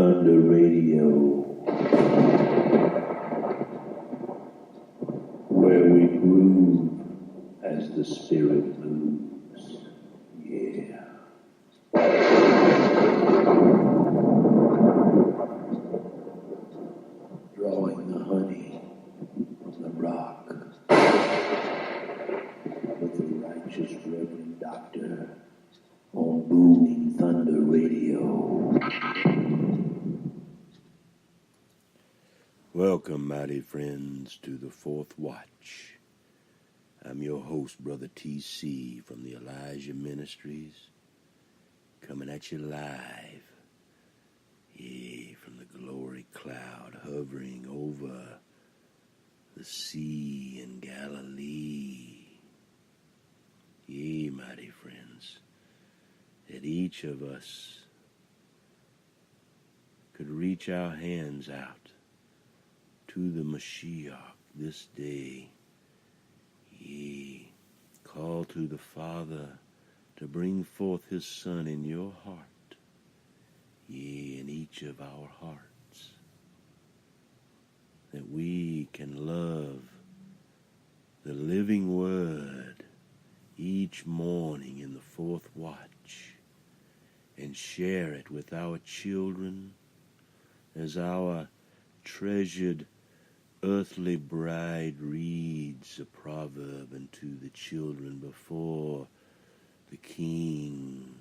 Thunder Radio, where we groove as the spirit moves. Yeah. Drawing the honey from the rock with the righteous Reverend Doctor on Booming Thunder Radio. Welcome, mighty friends, to the Fourth Watch. I'm your host, Brother TC from the Elijah Ministries, coming at you live, from the glory cloud hovering over the sea in Galilee. Mighty friends, that each of us could reach our hands out to the Mashiach this day. Call to the Father to bring forth his Son in your heart, in each of our hearts, that we can love the living Word each morning in the fourth watch and share it with our children as our treasured earthly bride reads a proverb unto the children before the kingdom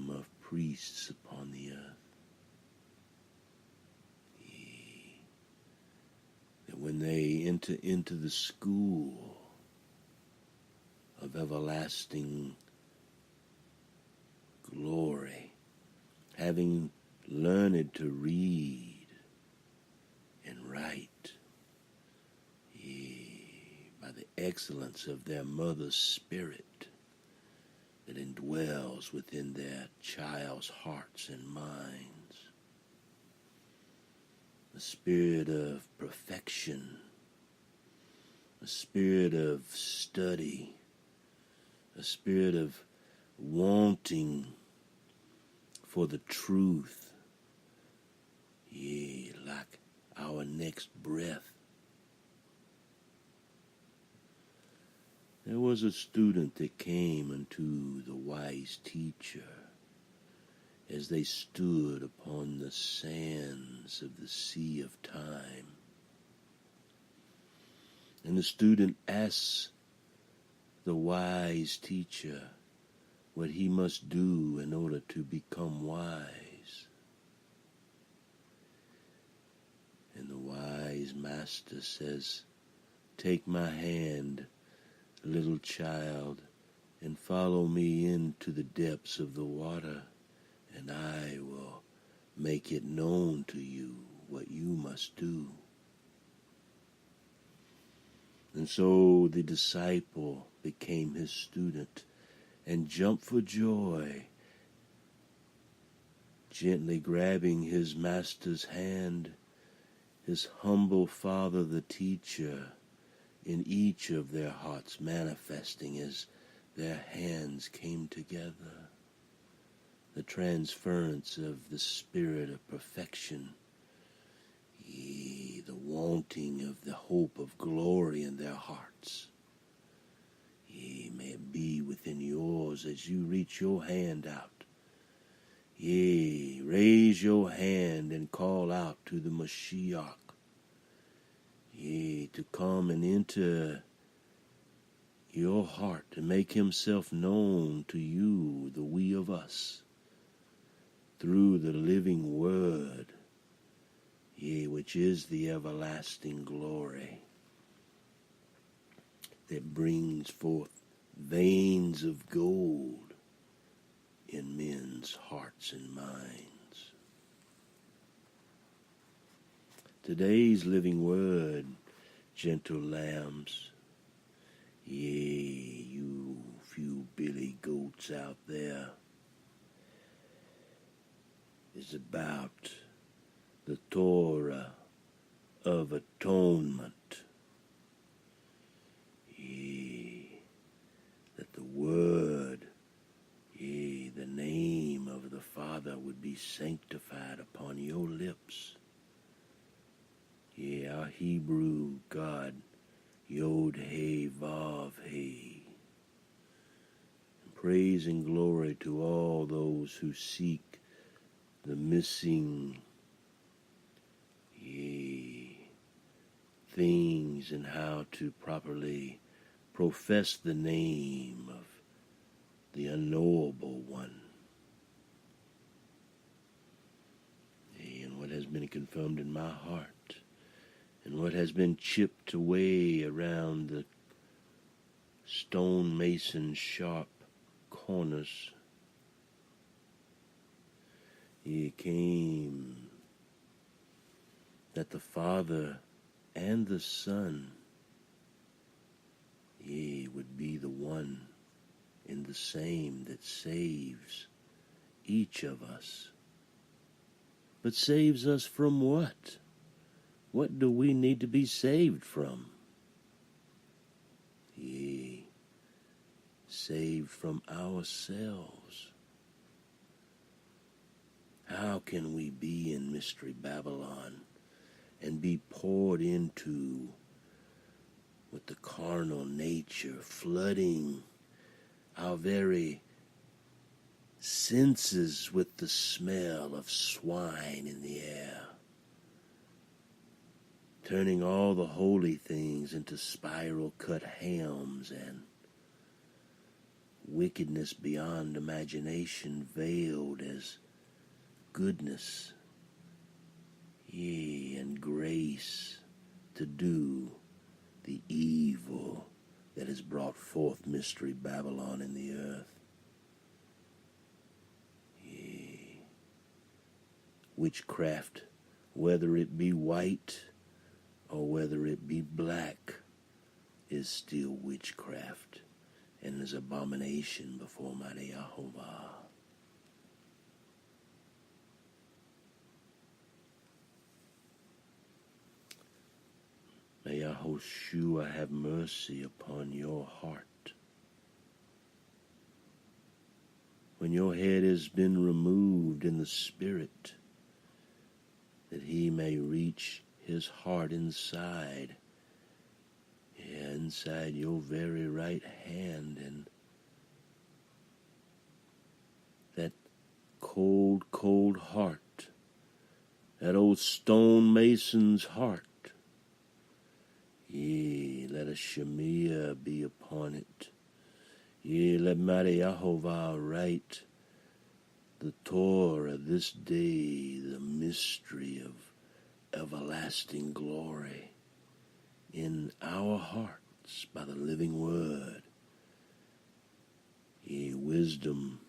of priests upon the earth. That when they enter into the school of everlasting glory, having learned to read and write, by the excellence of their mother's spirit that indwells within their child's hearts and minds, a spirit of perfection, a spirit of study, a spirit of wanting for the truth, like our next breath. There was a student that came unto the wise teacher as they stood upon the sands of the sea of time. And the student asks the wise teacher what he must do in order to become wise. And the wise master says, "Take my hand, little child, and follow me into the depths of the water, and I will make it known to you what you must do." And so the disciple became his student and jumped for joy, gently grabbing his master's hand, his humble father, the teacher, in each of their hearts manifesting as their hands came together, the transference of the spirit of perfection, the wanting of the hope of glory in their hearts. May it be within yours as you reach your hand out. Raise your hand and call out to the Mashiach, to come and enter your heart, to make himself known to you, the we of us, through the living Word, which is the everlasting glory that brings forth veins of gold in men's hearts and minds. Today's living Word, gentle lambs, you few billy goats out there, is about the Torah of atonement. That the Word, the name of the Father would be sanctified upon your lips. Yeah, our Hebrew God, Yod He Vav He. Praise and glory to all those who seek the missing things and how to properly profess the name of the unknowable one. And what has been confirmed in my heart, and what has been chipped away around the stonemason sharp corners, it came that the Father and the Son, would be the one and the same that saves each of us. But saves us from what? What do we need to be saved from? Saved from ourselves. How can we be in Mystery Babylon and be poured into with the carnal nature, flooding our very senses with the smell of swine in the air, turning all the holy things into spiral-cut hams and wickedness beyond imagination veiled as goodness, and grace to do the evil that has brought forth Mystery Babylon in the earth. Witchcraft, whether it be white or whether it be black, is still witchcraft and is abomination before mighty Yahovah. May YeHoShUa have mercy upon your heart. When your head has been removed in the spirit, that he may reach his heart inside, inside your very right hand, and that cold, cold heart, that old stonemason's heart, let a Shemiah be upon it. Let mighty Yahovah write the Torah this day, the mystery of everlasting glory in our hearts by the living word. Wisdom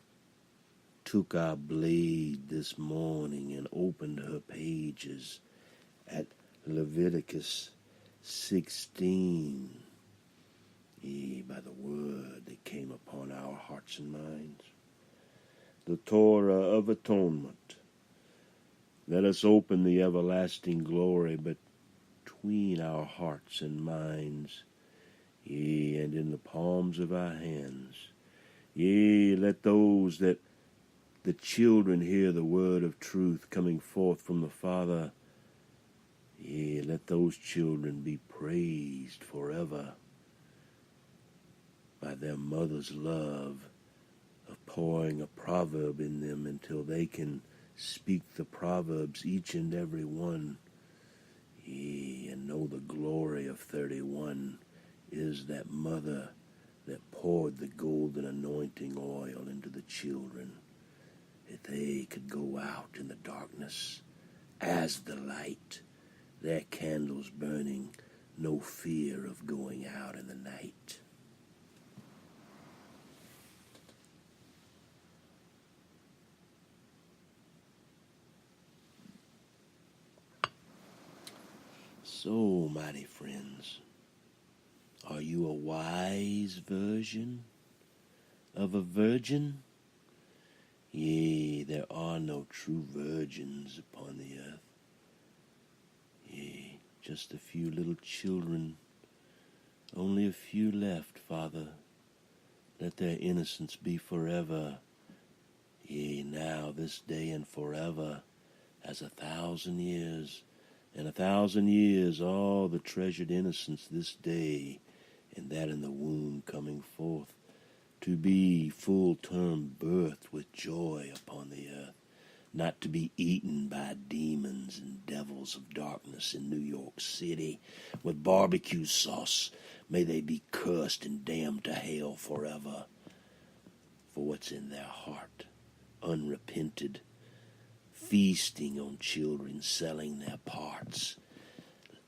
took our blade this morning and opened her pages at Leviticus 16, by the word that came upon our hearts and minds. The Torah of atonement. Let us open the everlasting glory between our hearts and minds, and in the palms of our hands. Let those that the children hear the word of truth coming forth from the Father, let those children be praised forever by their mother's love of pouring a proverb in them until they can speak the proverbs, each and every one, and know the glory of 31 is that mother that poured the golden anointing oil into the children, that they could go out in the darkness as the light, their candles burning, no fear of going out in the night. So, mighty friends, are you a wise version of a virgin? There are no true virgins upon the earth. Just a few little children, only a few left, Father. Let their innocence be forever, Yea, now, this day and forever, as 1,000 years, and 1,000 years, all the treasured innocence this day, and that in the womb coming forth, to be full-term birth with joy upon the earth, not to be eaten by demons and devils of darkness in New York City with barbecue sauce. May they be cursed and damned to hell forever for what's in their heart, unrepented, feasting on children, selling their parts,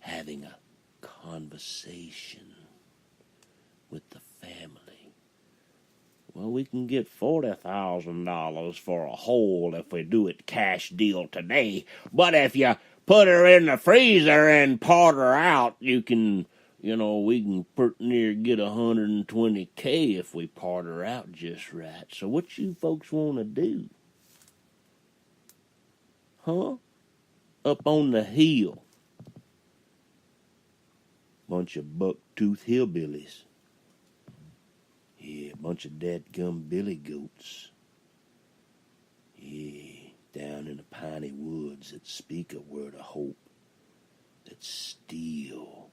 having a conversation with the family. Well, we can get $40,000 for a hole if we do it cash deal today. But if you put her in the freezer and part her out, we can pretty near get $120K if we part her out just right. So what you folks want to do? Huh? Up on the hill. Bunch of buck-toothed hillbillies. Yeah, a bunch of dadgum billy goats. Yeah, down in the piney woods that speak a word of hope, that steal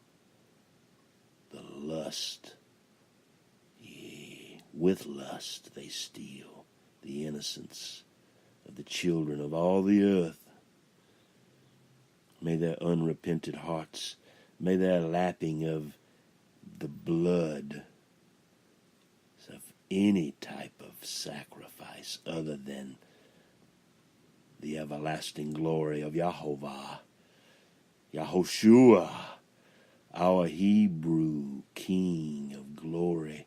the lust. Yeah, with lust they steal the innocence of the children of all the earth. May their unrepented hearts, may their lapping of the blood of any type of sacrifice other than the everlasting glory of YeHoVah, YeHoShUa, our Hebrew King of glory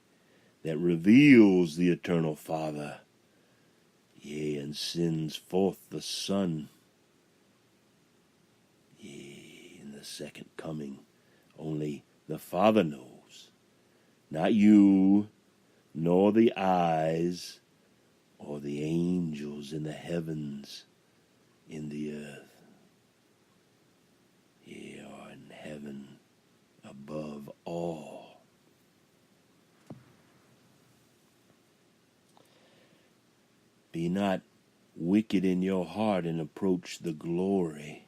that reveals the eternal Father, yea, and sends forth the Son, yea, in the second coming. Only the Father knows, not you, nor the eyes, or the angels in the heavens, in the earth, ye are in heaven above all. Be not wicked in your heart and approach the glory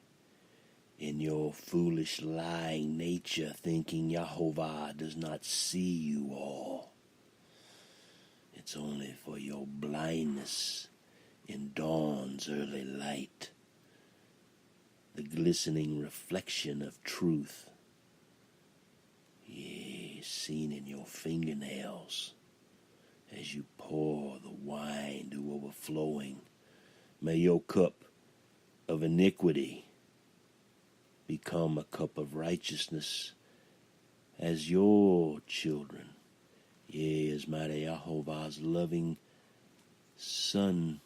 in your foolish lying nature, thinking YeHoVah does not see you all. It's only for your blindness in dawn's early light, the glistening reflection of truth, yea, seen in your fingernails as you pour the wine to overflowing. May your cup of iniquity become a cup of righteousness as your children, yea, as mighty YeHoVah's loving Son,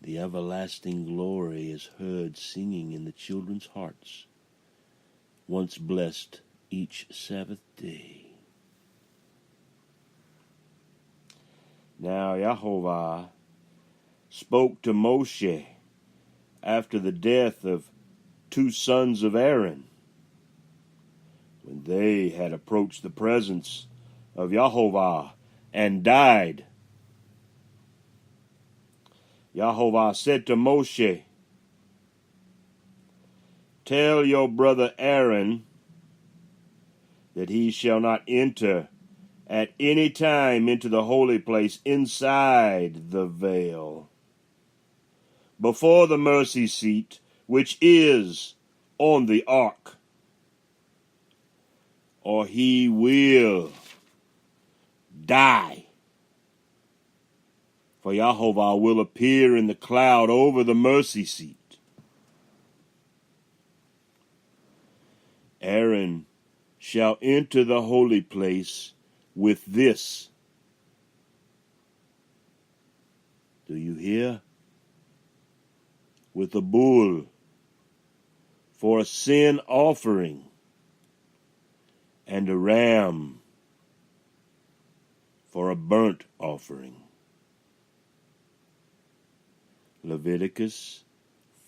the everlasting glory is heard singing in the children's hearts, once blessed each Sabbath day. Now YeHoVah spoke to Moshe after the death of 2 sons of Aaron, when they had approached the presence of YeHoVah and died. YeHoVah said to Moshe, tell your brother Aaron that he shall not enter at any time into the holy place inside the veil, before the mercy seat which is on the ark, or he will die. For YeHoVah will appear in the cloud over the mercy seat. Aaron shall enter the holy place with this. Do you hear? With a bull for a sin offering, and a ram for a burnt offering. Leviticus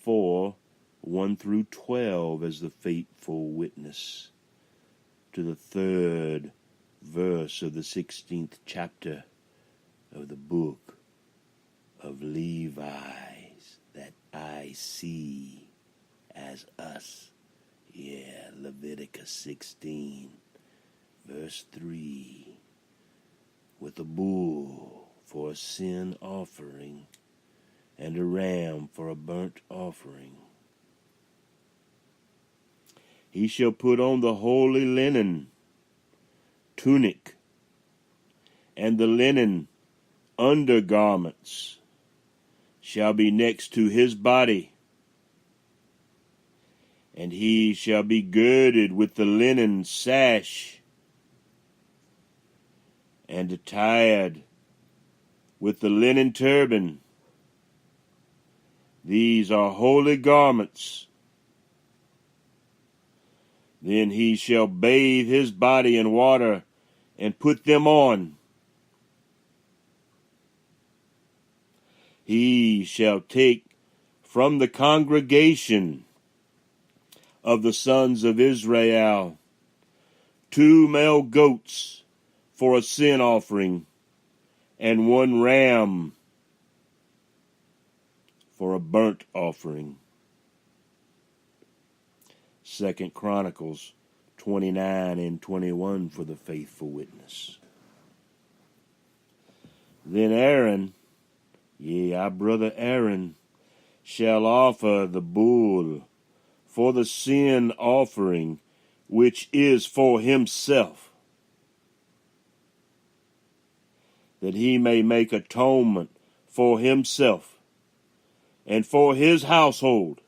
4:1-12 as the faithful witness to the 3rd verse of the 16th chapter of the book of Levi's that I see as us. Yeah, Leviticus 16, verse 3. With a bull for a sin offering and a ram for a burnt offering. He shall put on the holy linen tunic and the linen undergarments shall be next to his body, and he shall be girded with the linen sash and attired with the linen turban. These are holy garments. Then he shall bathe his body in water and put them on. He shall take from the congregation of the sons of Israel 2 male goats for a sin offering, and 1 ram for a burnt offering. 2 Chronicles 29 and 21 for the faithful witness. Then Aaron, our brother Aaron, shall offer the bull for the sin offering, which is for himself, that he may make atonement for himself and for his household.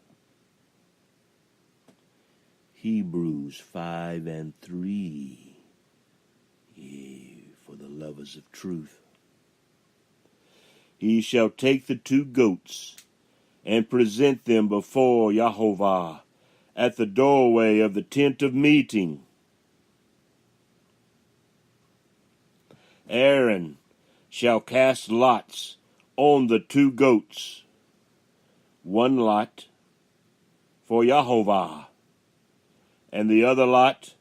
Hebrews 5 and 3, for the lovers of truth. He shall take the 2 goats and present them before Jehovah at the doorway of the tent of meeting. Aaron shall cast lots on the 2 goats, 1 lot for Jehovah, and the other lot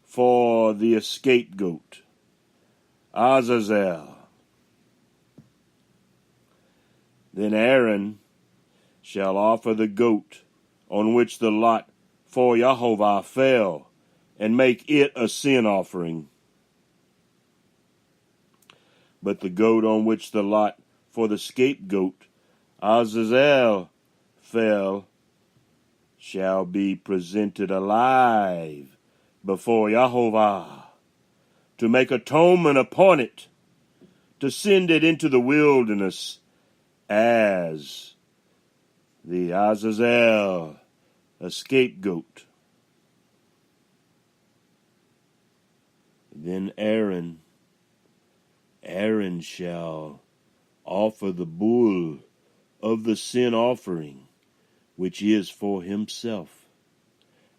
for the scapegoat, Azazel. Then Aaron shall offer the goat on which the lot for Jehovah fell, and make it a sin offering. But the goat on which the lot for the scapegoat, Azazel, fell, shall be presented alive before Jehovah, to make atonement upon it, to send it into the wilderness as the Azazel, a scapegoat. Then Aaron shall offer the bull of the sin offering, which is for himself,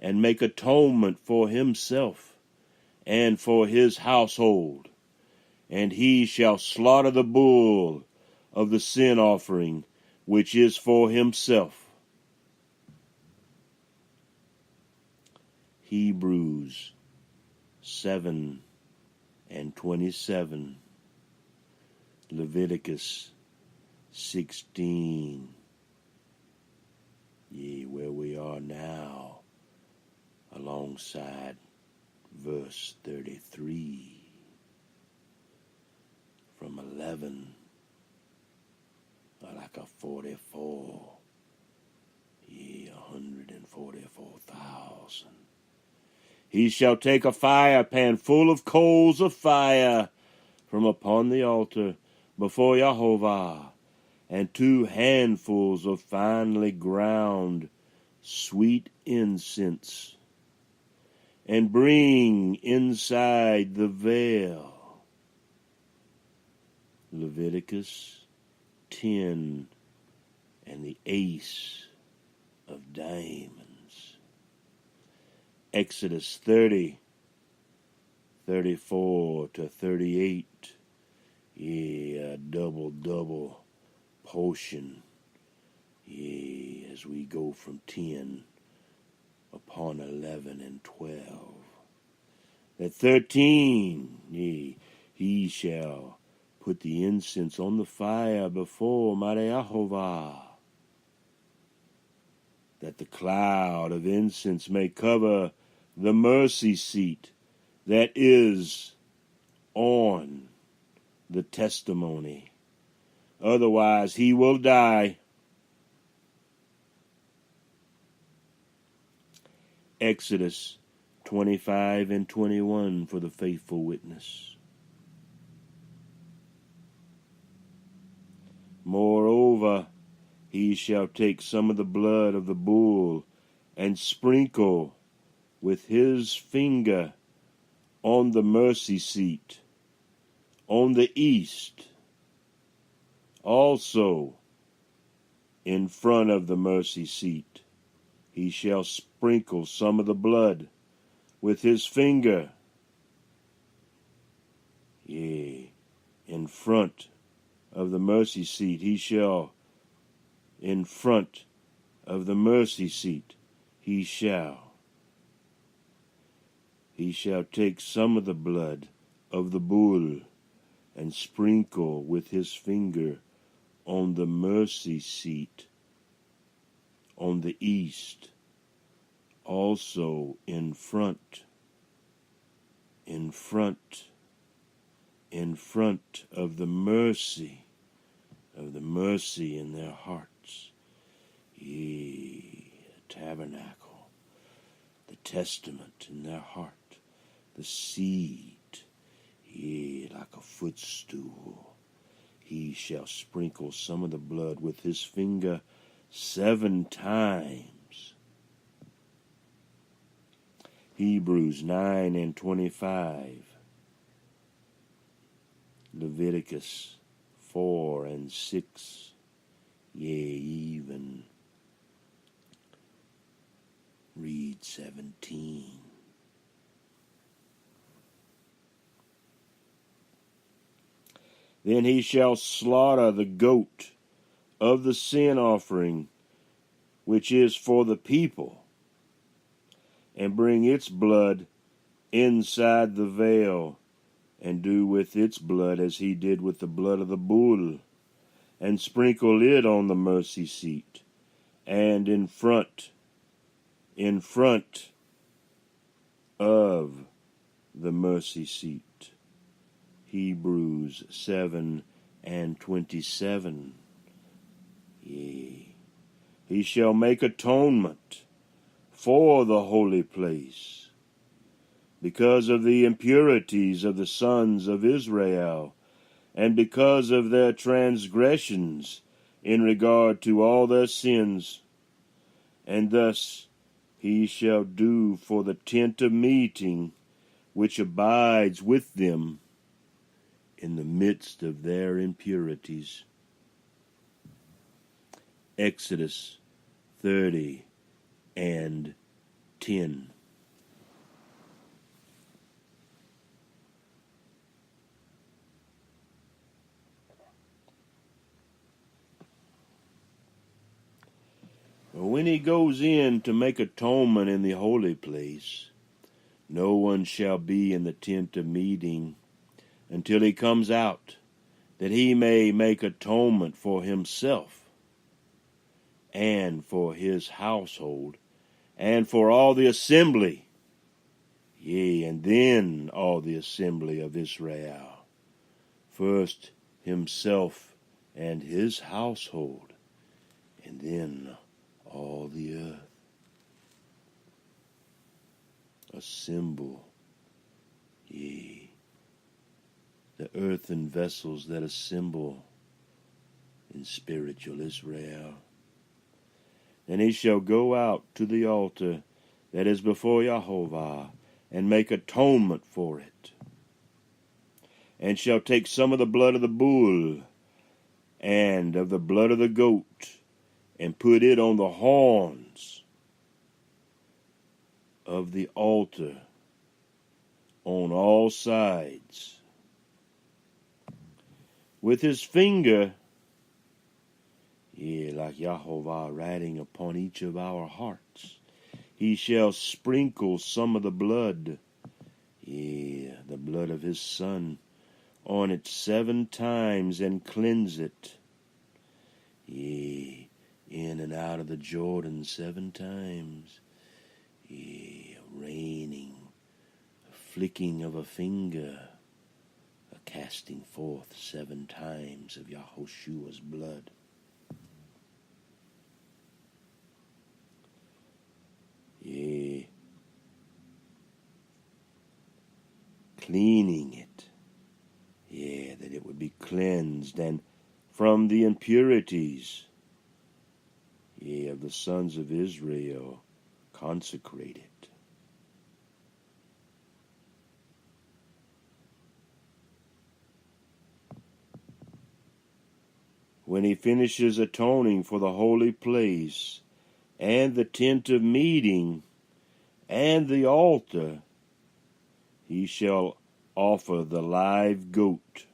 and make atonement for himself and for his household. And he shall slaughter the bull of the sin offering, which is for himself. Hebrews 7 and 27. Leviticus 16. Where we are now, alongside verse 33. From 11, like a 44. 144,000. He shall take a fire pan full of coals of fire from upon the altar before Jehovah, and 2 handfuls of finely ground sweet incense, and bring inside the veil. Leviticus 10 and the ace of diamonds. Exodus 30, 34 to 38. A double portion. As we go from 10 upon 11 and 12. At 13, he shall put the incense on the fire before Mighty Yehovah, that the cloud of incense may cover the mercy seat that is on the testimony. Otherwise he will die. Exodus 25 and 21 for the faithful witness. Moreover, he shall take some of the blood of the bull and sprinkle with his finger on the mercy seat, on the east, also in front of the mercy seat. He shall sprinkle some of the blood with his finger, yea, in front of the mercy seat. He shall, in front of the mercy seat, he shall take some of the blood of the bull and sprinkle with his finger on the mercy seat, on the east, also in front of the mercy in their hearts. Yea, the tabernacle, the testament in their heart, the seat, yea, like a footstool. He shall sprinkle some of the blood with his finger 7 times. Hebrews 9 and 25. Leviticus 4 and 6. Yea, even read 17. Then he shall slaughter the goat of the sin offering, which is for the people, and bring its blood inside the veil, and do with its blood as he did with the blood of the bull, and sprinkle it on the mercy seat, and in front of the mercy seat. Hebrews 7 and 27. Yea, he shall make atonement for the holy place, because of the impurities of the sons of Israel, and because of their transgressions in regard to all their sins. And thus he shall do for the tent of meeting, which abides with them in the midst of their impurities. Exodus 30 and 10. When he goes in to make atonement in the holy place, no one shall be in the tent of meeting until he comes out, that he may make atonement for himself and for his household and for all the assembly, yea, and then all the assembly of Israel. First himself and his household, and then all the earth. A symbol, yea, the earthen vessels that assemble in spiritual Israel. And he shall go out to the altar that is before Yehovah, and make atonement for it, and shall take some of the blood of the bull and of the blood of the goat, and put it on the horns of the altar on all sides. With his finger, yea, like Yehovah writing upon each of our hearts, he shall sprinkle some of the blood, yea, the blood of his Son, on it 7 times and cleanse it. Yea, in and out of the Jordan 7 times. Yea, a raining, a flicking of a finger, a casting forth 7 times of YeHoShUa's blood. Yea, cleaning it, yea, that it would be cleansed, and from the impurities, yea, of the sons of Israel, consecrate it. When he finishes atoning for the holy place, and the tent of meeting, and the altar, he shall offer the live goat.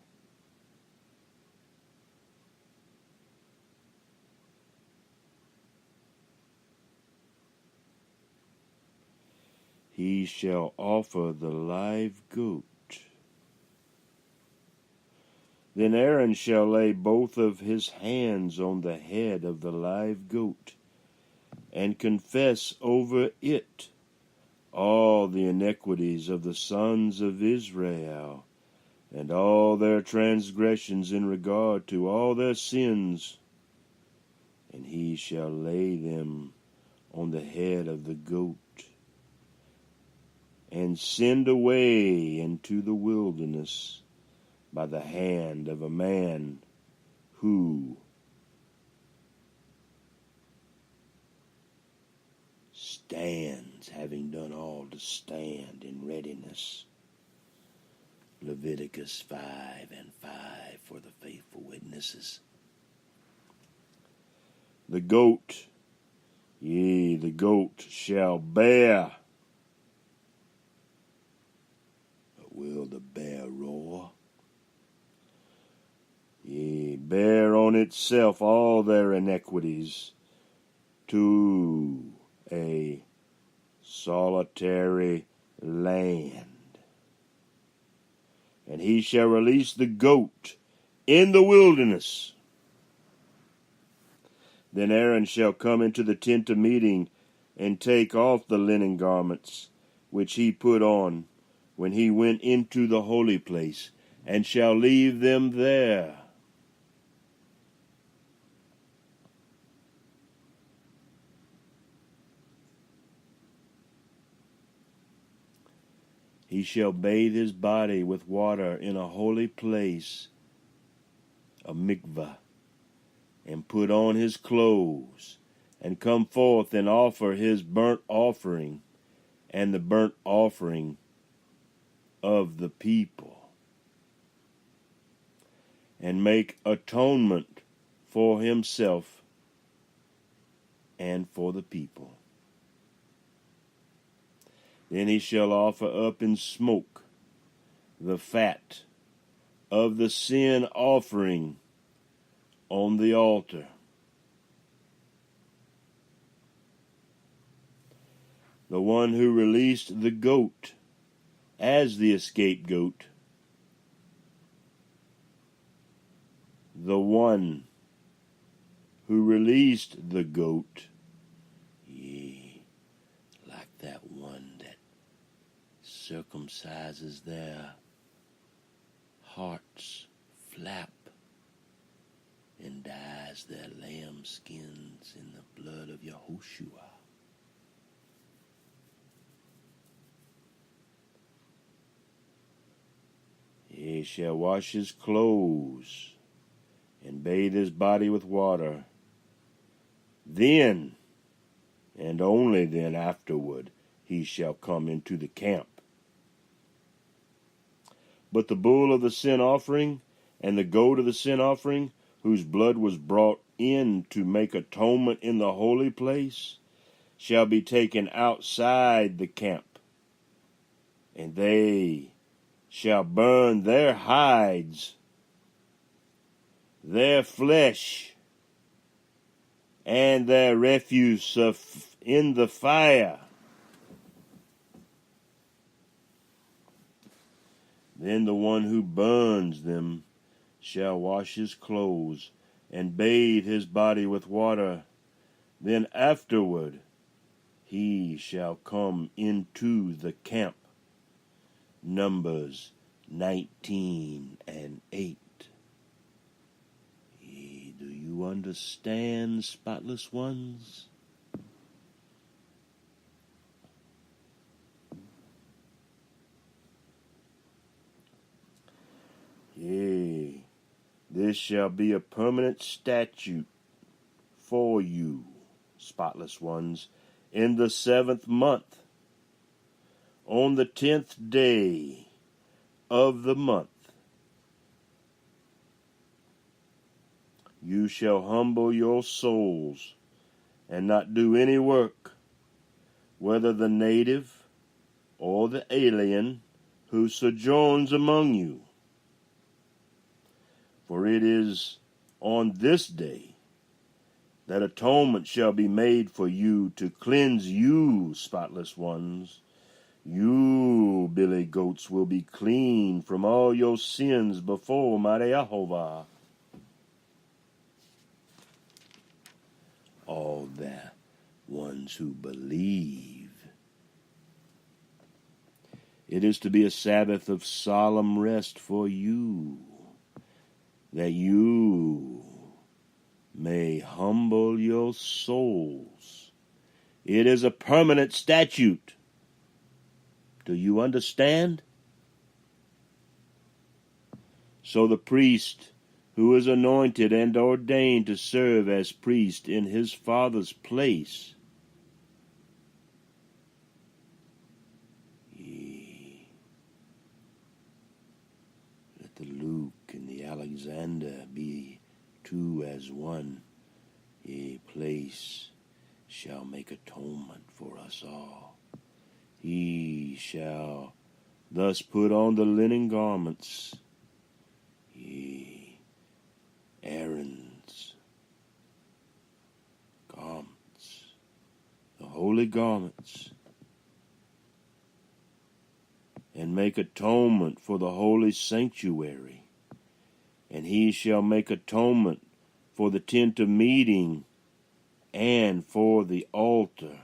He shall offer the live goat. Then Aaron shall lay both of his hands on the head of the live goat, and confess over it all the iniquities of the sons of Israel, and all their transgressions in regard to all their sins. And he shall lay them on the head of the goat, and send away into the wilderness by the hand of a man who stands, having done all to stand in readiness. Leviticus 5 and 5 for the faithful witnesses. The goat, yea, the goat shall bear. But will the bear roar? Yea, bear on itself all their iniquities to a solitary land. And he shall release the goat in the wilderness. Then Aaron shall come into the tent of meeting, and take off the linen garments which he put on when he went into the holy place, and shall leave them there. He shall bathe his body with water in a holy place, a mikvah, and put on his clothes, and come forth and offer his burnt offering and the burnt offering of the people, and make atonement for himself and for the people. Then he shall offer up in smoke the fat of the sin offering on the altar. The one who released the goat as the scapegoat, the one who released the goat, yea, like that one that circumcises their hearts flap and dyes their lamb skins in the blood of YeHoShUa. He shall wash his clothes and bathe his body with water. Then, and only then afterward, he shall come into the camp. But the bull of the sin offering and the goat of the sin offering, whose blood was brought in to make atonement in the holy place, shall be taken outside the camp, and they shall burn their hides, their flesh, and their refuse in the fire. Then the one who burns them shall wash his clothes and bathe his body with water. Then afterward he shall come into the camp. Numbers 19:8. Do you understand, spotless ones? Yea, this shall be a permanent statute for you, spotless ones, in the 7th month, on the 10th day of the month. You shall humble your souls and not do any work, whether the native or the alien who sojourns among you. For it is on this day that atonement shall be made for you to cleanse you, spotless ones. You, billy goats, will be clean from all your sins before mighty Yehovah. All the ones who believe. It is to be a Sabbath of solemn rest for you, that you may humble your souls. It is a permanent statute. Do you understand? So the priest who is anointed and ordained to serve as priest in his Father's place, let the Luke and the Alexander be two as one. A place shall make atonement for us all. He shall thus put on the linen garments, Aaron's garments, the holy garments, and make atonement for the holy sanctuary. And he shall make atonement for the tent of meeting and for the altar.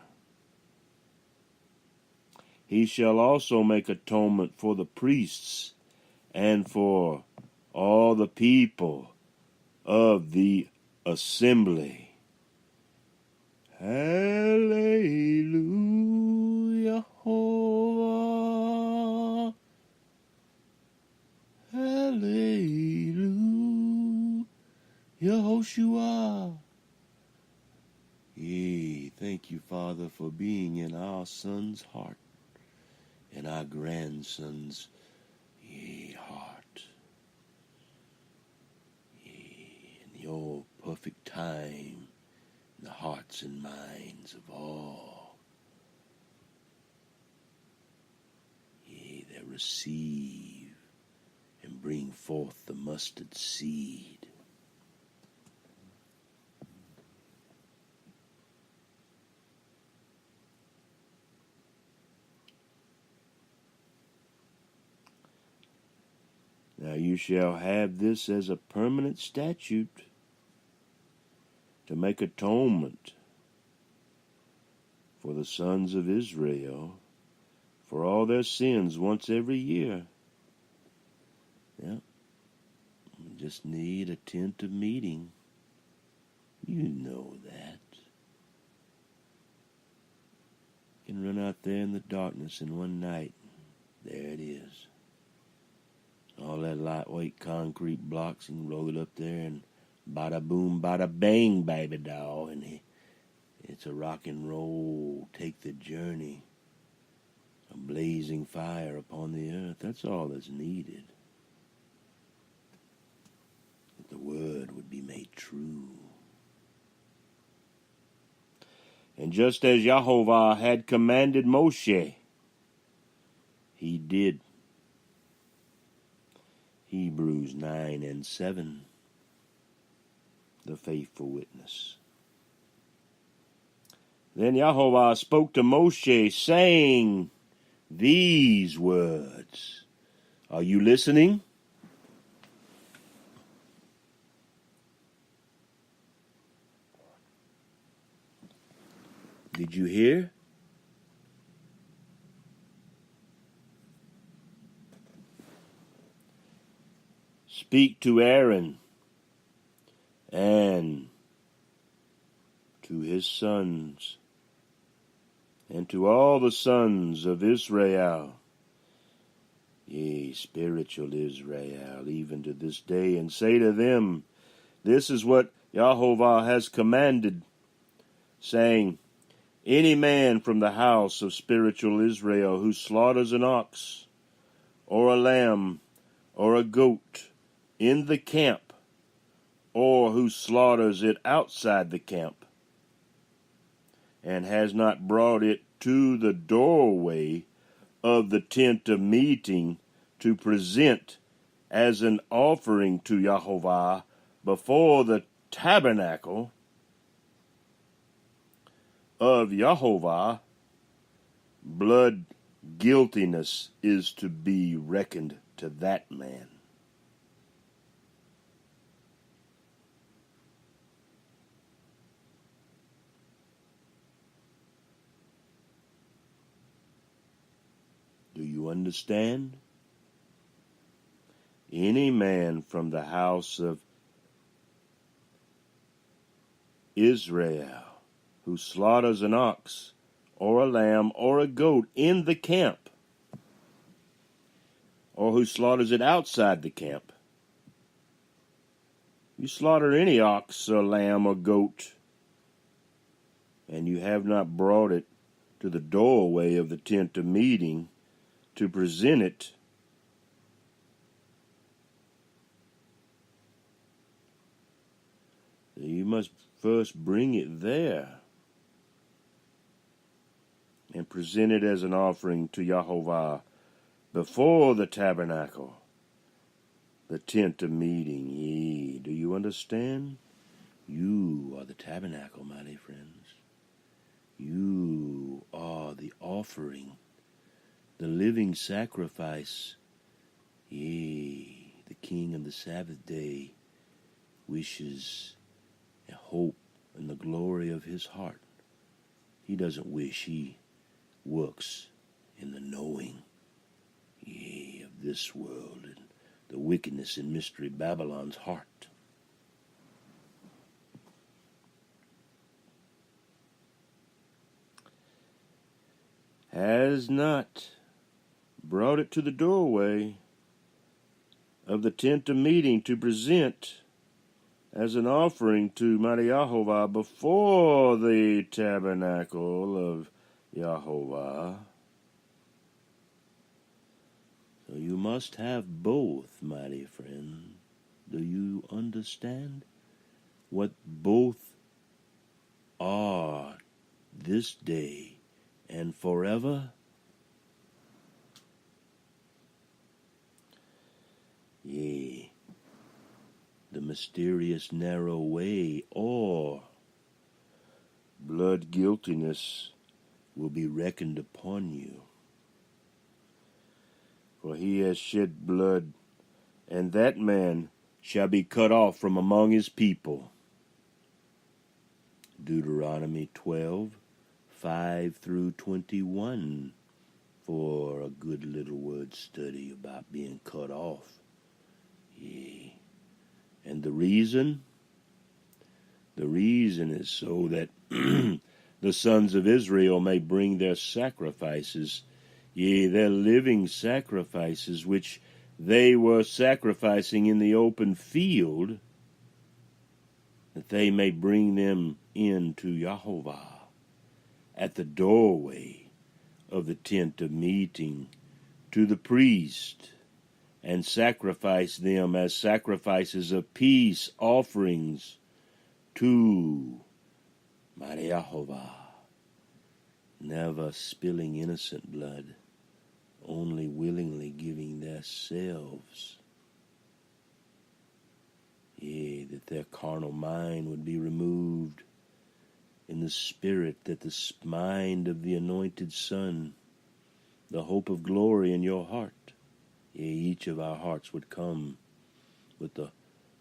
He shall also make atonement for the priests and for all the people of the assembly. Hallelujah, Jehovah. Hallelujah, YeHoShUa. Yea, thank you, Father, for being in our son's heart and our grandson's heart. In your perfect time, in the hearts and minds of all that receive and bring forth the mustard seed. Now you shall have this as a permanent statute to make atonement for the sons of Israel for all their sins once every year. Yeah. We just need a tent of meeting. You know that. You can run out there in the darkness in one night. There it is. All that lightweight concrete blocks, and roll it up there and bada boom, bada bang, baby doll. And it's a rock and roll, take the journey. A blazing fire upon the earth. That's all that's needed. That the word would be made true. And just as Yehovah had commanded Moshe, he did. Hebrews 9:7, the faithful witness. Then Yehovah spoke to Moshe, saying these words. Are you listening? Did you hear? Speak to Aaron and to his sons and to all the sons of Israel, yea, spiritual Israel, even to this day, and say to them, this is what Jehovah has commanded, saying, any man from the house of spiritual Israel who slaughters an ox, or a lamb, or a goat in the camp, or who slaughters it outside the camp, and has not brought it to the doorway of the tent of meeting to present as an offering to Jehovah before the tabernacle of Jehovah, blood guiltiness is to be reckoned to that man. Do you understand? Any man from the house of Israel who slaughters an ox or a lamb or a goat in the camp, or who slaughters it outside the camp. You slaughter any ox or lamb or goat, and you have not brought it to the doorway of the tent of meeting to present it, you must first bring it there and present it as an offering to Jehovah before the tabernacle, the tent of meeting. Yea, do you understand? You are the tabernacle, mighty friends. You are the offering, the living sacrifice. Yea, the King of the Sabbath day wishes and hope in the glory of his heart. He doesn't wish, he works in the knowing, yea, of this world and the wickedness and mystery Babylon's heart. Has not brought it to the doorway of the tent of meeting to present as an offering to mighty Jehovah before the tabernacle of Jehovah. So you must have both, mighty friend. Do you understand what both are this day and forever? Yea, the mysterious narrow way, or blood guiltiness, will be reckoned upon you. For he has shed blood, and that man shall be cut off from among his people. Deuteronomy 12:5-21, for a good little word study about being cut off. Yea. And the reason is so that the sons of Israel may bring their sacrifices, yea, their living sacrifices, which they were sacrificing in the open field, that they may bring them into Jehovah at the doorway of the tent of meeting to the priest, and sacrifice them as sacrifices of peace offerings to mighty Jehovah, never spilling innocent blood, only willingly giving themselves. Yea, that their carnal mind would be removed in the spirit, that the mind of the anointed Son, the hope of glory in your heart, Yea, each of our hearts would come with the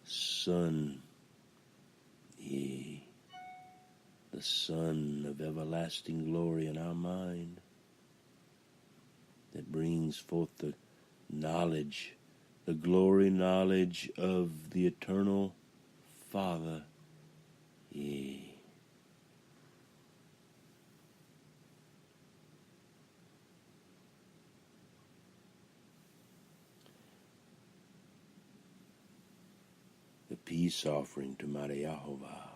sun, yea, the sun of everlasting glory in our mind that brings forth the knowledge, the glory knowledge of the eternal Father, yea. The peace offering to Mighty Yehovah.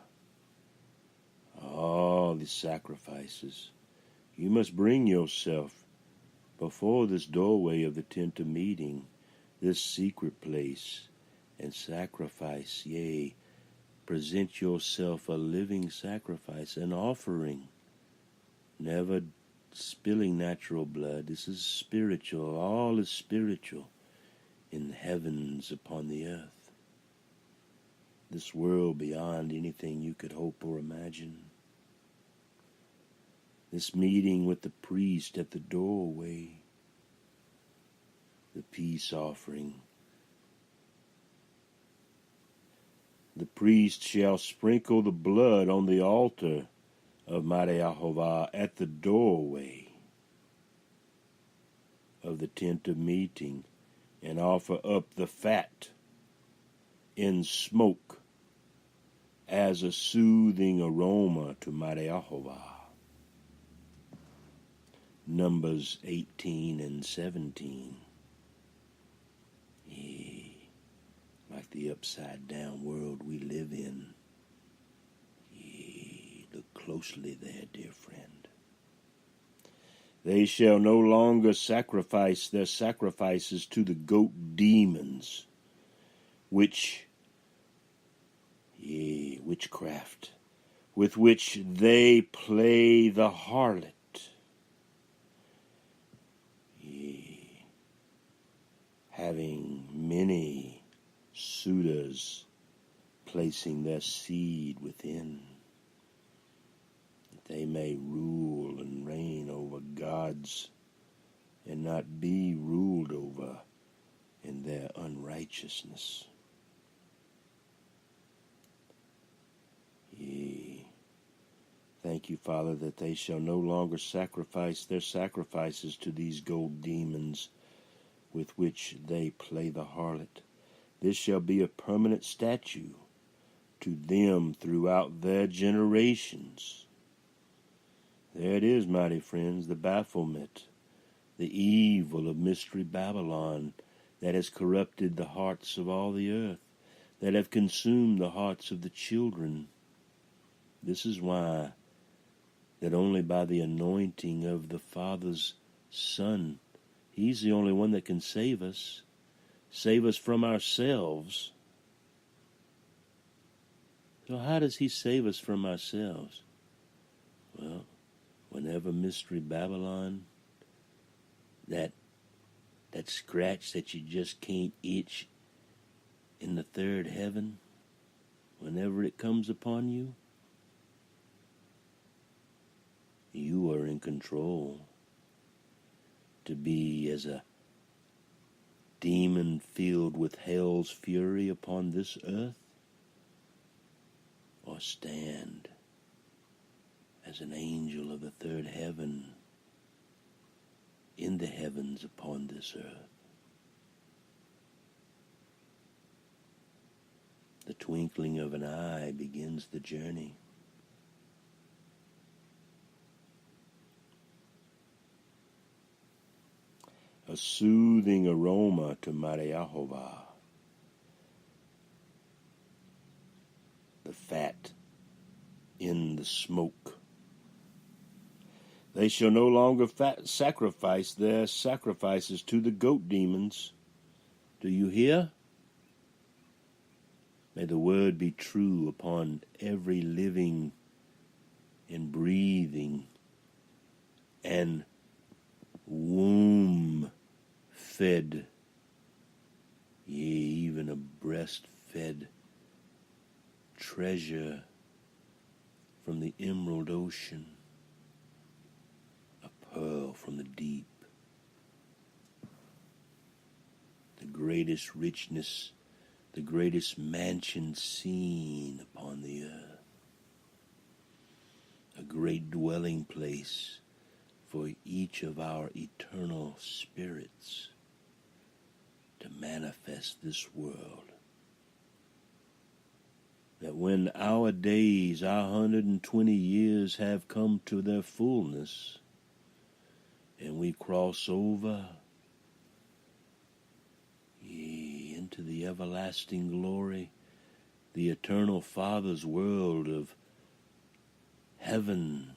All the sacrifices. You must bring yourself before this doorway of the tent of meeting, this secret place, and sacrifice, yea, present yourself a living sacrifice, an offering, never spilling natural blood. This is spiritual. All is spiritual in the heavens upon the earth. This world beyond anything you could hope or imagine. This meeting with the priest at the doorway, the peace offering. The priest shall sprinkle the blood on the altar of Mighty Yehovah at the doorway of the tent of meeting and offer up the fat in smoke as a soothing aroma to Mighty Yehovah. Numbers 18 and 17. Yea, like the upside down world we live in. Yea, look closely there, dear friend. They shall no longer sacrifice their sacrifices to the goat demons, which, yea, witchcraft, with which they play the harlot. Yea, having many suitors placing their seed within, that they may rule and reign over gods and not be ruled over in their unrighteousness. Yea, thank you, Father, that they shall no longer sacrifice their sacrifices to these gold demons with which they play the harlot. This shall be a permanent statute to them throughout their generations. There it is, mighty friends, the bafflement, the evil of Mystery Babylon that has corrupted the hearts of all the earth, that have consumed the hearts of the children. This is why that only by the anointing of the Father's Son, He's the only one that can save us from ourselves. So how does He save us from ourselves? Well, whenever Mystery Babylon, that scratch that you just can't itch in the third heaven, whenever it comes upon you, you are in control to be as a demon filled with hell's fury upon this earth, or stand as an angel of the third heaven in the heavens upon this earth. The twinkling of an eye begins the journey. A soothing aroma to Mighty Yehovah. The fat in the smoke. They shall no longer sacrifice their sacrifices to the goat demons. Do you hear? May the word be true upon every living and breathing and womb-fed, yea, even a breast-fed treasure from the emerald ocean, a pearl from the deep. the greatest richness, the greatest mansion seen upon the earth, a great dwelling place for each of our eternal spirits to manifest this world. That when our days, our 120 years have come to their fullness, and we cross over into the everlasting glory, the eternal Father's world of heaven,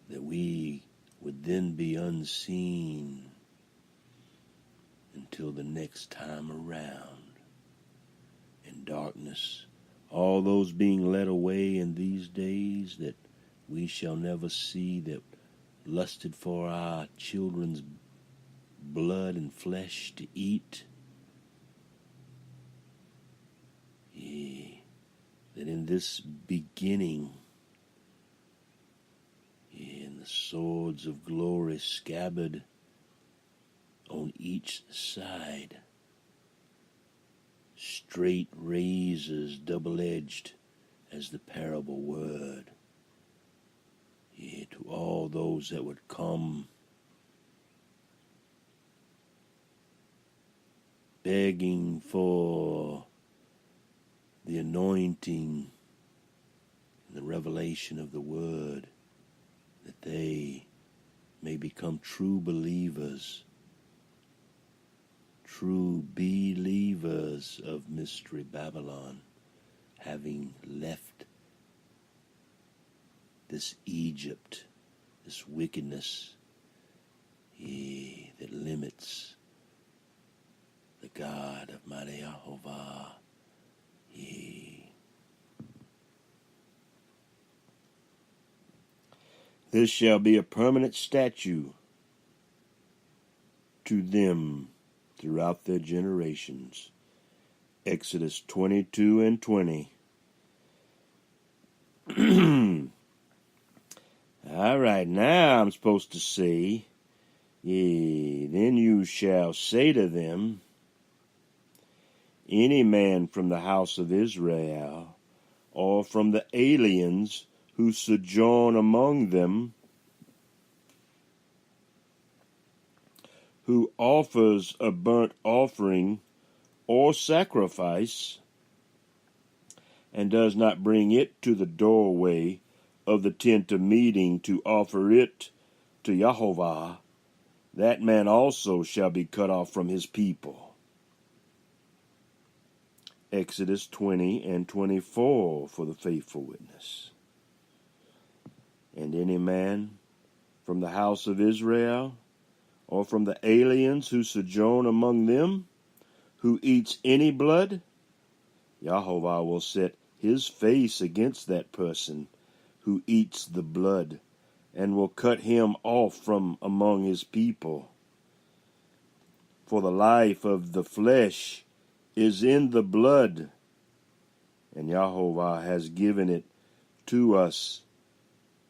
that we would then be unseen until the next time around. In darkness, all those being led away in these days that we shall never see, that lusted for our children's blood and flesh to eat, that in this beginning, in the swords of glory scabbard on each side, straight razors double-edged as the parable word, to all those that would come begging for the anointing and the revelation of the word, that they may become true believers, true believers of Mystery Babylon, having left this Egypt, this wickedness that limits the God of mighty Yehovah. This shall be a permanent statute to them throughout their generations. Exodus 22 and 20. All right, now I'm supposed to say, then you shall say to them, any man from the house of Israel, or from the aliens who sojourn among them, who offers a burnt offering or sacrifice, and does not bring it to the doorway of the tent of meeting to offer it to Yehovah, that man also shall be cut off from his people. Exodus 20 and 24 for the faithful witness. And any man from the house of Israel, or from the aliens who sojourn among them, who eats any blood, Yehovah will set his face against that person who eats the blood, and will cut him off from among his people. For the life of the flesh is in the blood, and Yehovah has given it to us,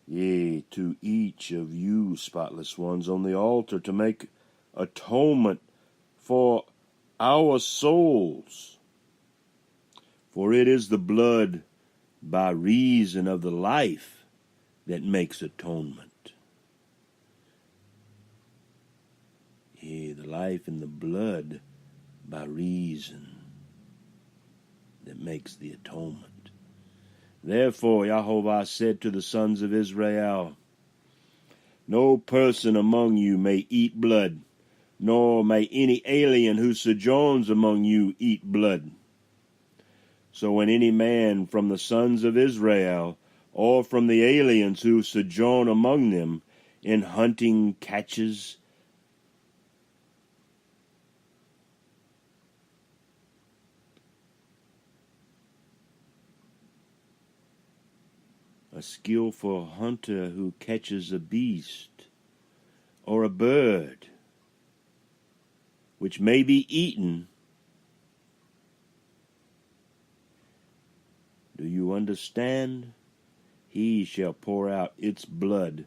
yea, to each of you, spotless ones, on the altar to make atonement for our souls. For it is the blood by reason of the life that makes atonement. Yea, the life in the blood by reason that makes the atonement. Therefore Yehovah said to the sons of Israel, no person among you may eat blood, nor may any alien who sojourns among you eat blood. So when any man from the sons of Israel, or from the aliens who sojourn among them, in hunting catches a skillful hunter who catches a beast or a bird which may be eaten, do you understand? He shall pour out its blood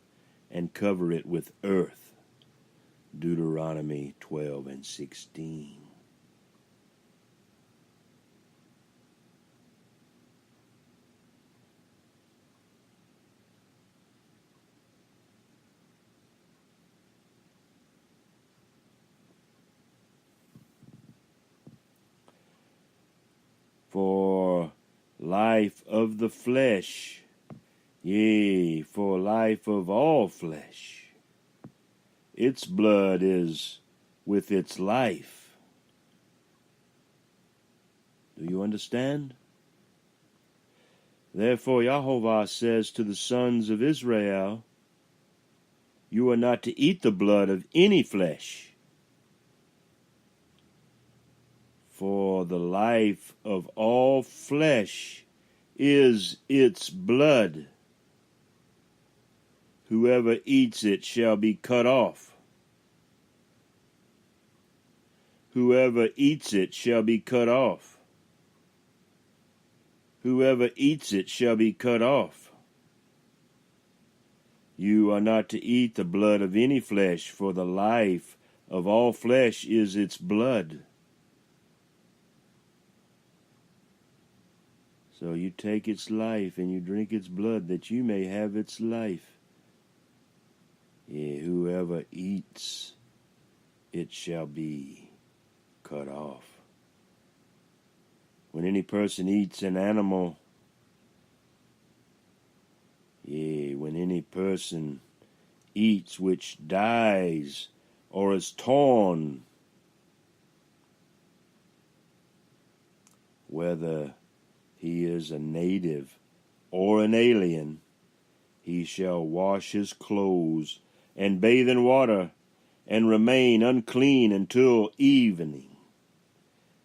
and cover it with earth. Deuteronomy 12 and 16. For life of the flesh, yea, for life of all flesh, its blood is with its life. Do you understand? Therefore Jehovah says to the sons of Israel, you are not to eat the blood of any flesh, for the life of all flesh is its blood. Whoever eats it shall be cut off. Whoever eats it shall be cut off. Whoever eats it shall be cut off. You are not to eat the blood of any flesh, for the life of all flesh is its blood. So you take its life and you drink its blood, that you may have its life. Yea, whoever eats it shall be cut off. When any person eats an animal, yea, when any person eats which dies or is torn, whether he is a native or an alien, he shall wash his clothes and bathe in water and remain unclean until evening.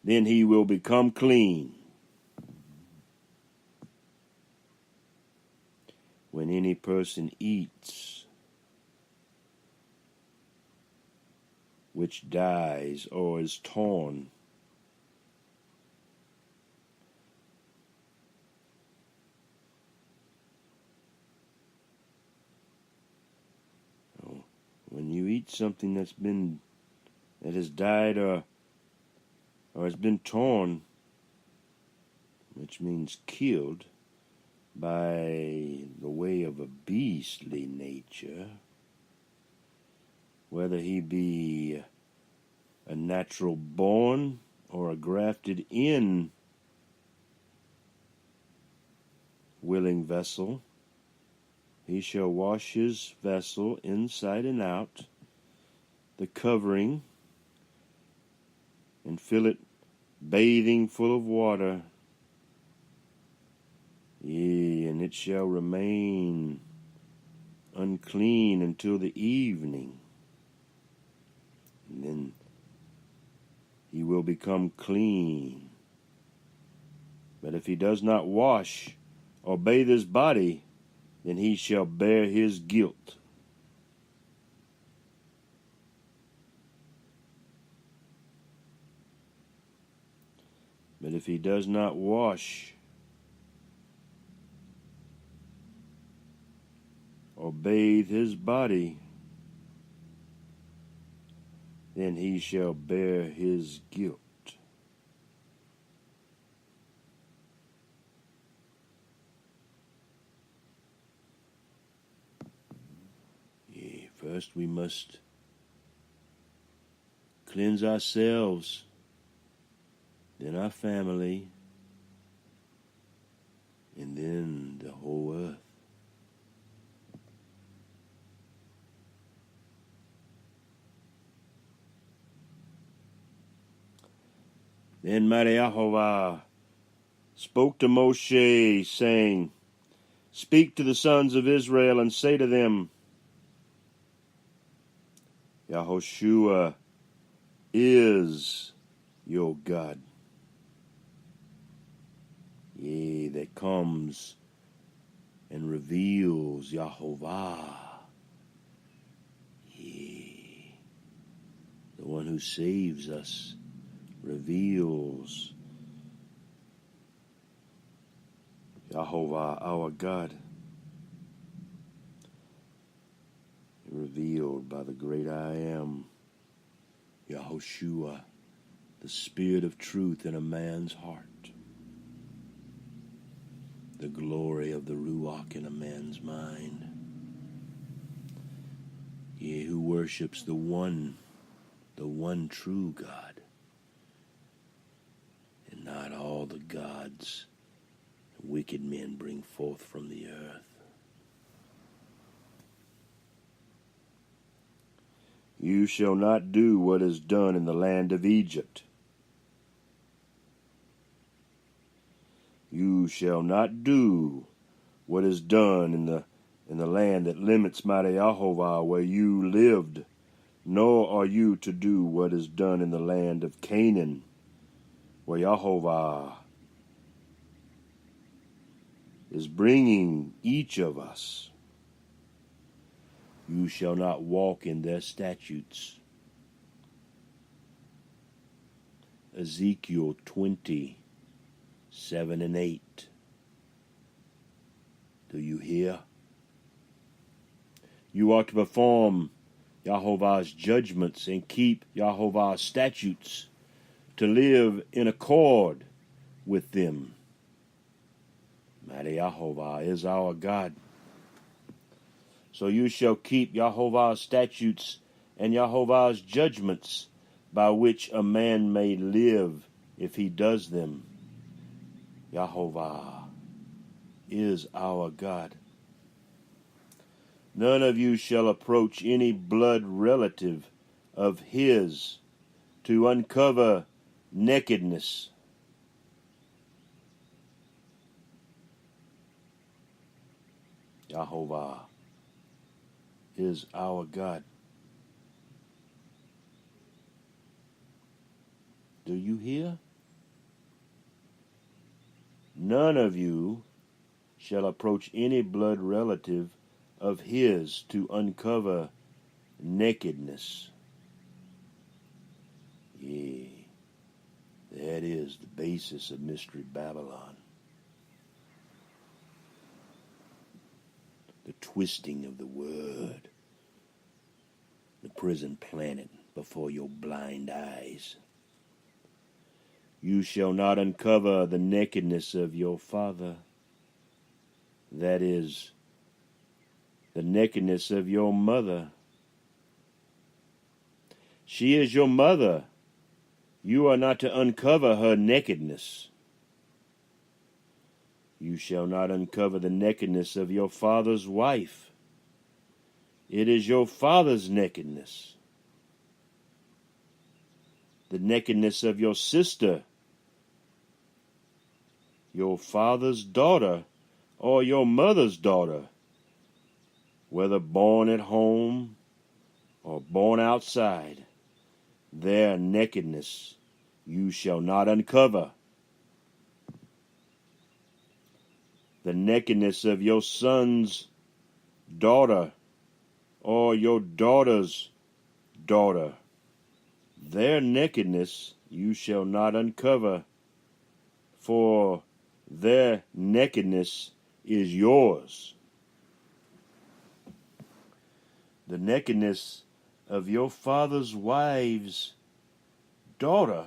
Then he will become clean. When any person eats which dies or is torn, when you eat something that has died or has been torn, which means killed by the way of a beastly nature, whether he be a natural born or a grafted in willing vessel, he shall wash his vessel inside and out, the covering, and fill it bathing full of water. Yea, and it shall remain unclean until the evening. And then he will become clean. But if he does not wash or bathe his body, then he shall bear his guilt. But if he does not wash or bathe his body, then he shall bear his guilt. Yea, first we must cleanse ourselves, then our family, and then the whole earth. Then mighty Jehovah spoke to Moshe, saying, speak to the sons of Israel and say to them, YeHoShUa is your God. Yea, that comes and reveals Jehovah. Yea, the one who saves us reveals Jehovah, our God, revealed by the great I Am. YeHoShUa, the spirit of truth in a man's heart, the glory of the Ruach in a man's mind. Ye who worships the one true God, and not all the gods wicked men bring forth from the earth. You shall not do what is done in the land of Egypt. You shall not do what is done in the land that limits mighty Yahovah where you lived, nor are you to do what is done in the land of Canaan, where Yahovah is bringing each of us. You shall not walk in their statutes. Ezekiel 20:7-8. Do you hear? You are to perform Yahovah's judgments and keep Yahovah's statutes, to live in accord with them. Mighty Yahovah is our God. So you shall keep Yahovah's statutes and Yahovah's judgments, by which a man may live if he does them. Yahovah is our God. None of you shall approach any blood relative of his to uncover nakedness. Yahovah is our God. Do you hear? None of you shall approach any blood relative of his to uncover nakedness. Yea, that is the basis of Mystery Babylon. The twisting of the word, the prison planet before your blind eyes. You shall not uncover the nakedness of your father, that is, the nakedness of your mother. She is your mother. You are not to uncover her nakedness. You shall not uncover the nakedness of your father's wife. It is your father's nakedness. The nakedness of your sister, your father's daughter, or your mother's daughter, whether born at home or born outside, their nakedness you shall not uncover. The nakedness of your son's daughter or your daughter's daughter, their nakedness you shall not uncover, for their nakedness is yours. The nakedness of your father's wife's daughter,